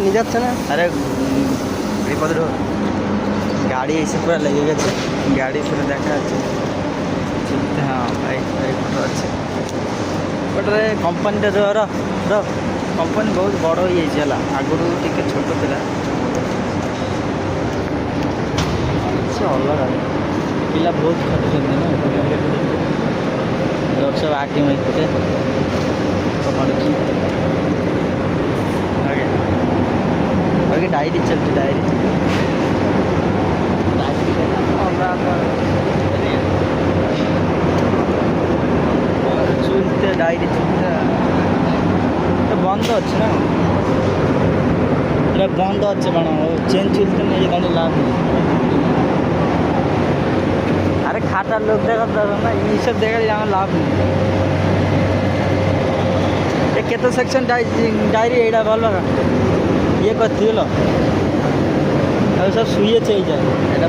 নিয়ে যাচ্ছে না? আরে বিপদ গাড়ি এসে পুরো লেগে গেছে, গাড়ি পুরো দেখা যাচ্ছে। হ্যাঁ বাইক ଫଟୋ ଅଛି। ଗୋଟେ କମ୍ପାନୀଟା ର କମ୍ପାନୀ ବହୁତ ବଡ଼ ହେଇଯାଇଛି ହେଲା, ଆଗରୁ ଟିକେ ଛୋଟ ଥିଲା। ସେ ଅଲଗା ପିଲା ବହୁତ ଖଟୁଛନ୍ତି ନା, ଲୋକ ସବୁ ଆଟି ମାଇଥିଲେ ମାରୁଛି। डायरी चलती डायरी चलते डायरी चलते तो बंद अच्छे ना, এটা বন্ধ হচ্ছে কেন? চেন চলতে নেই, এখানে লাভ নেই। আরে খাটার লোক দেখার দরকার না, এইসব দেখালে আমার লাভ নেই। এ কেতে সেকশন ডায়েরি এইটা বলবা না, ইয়ে করতে হলো, সব শুয়েছে এই যায় এটা।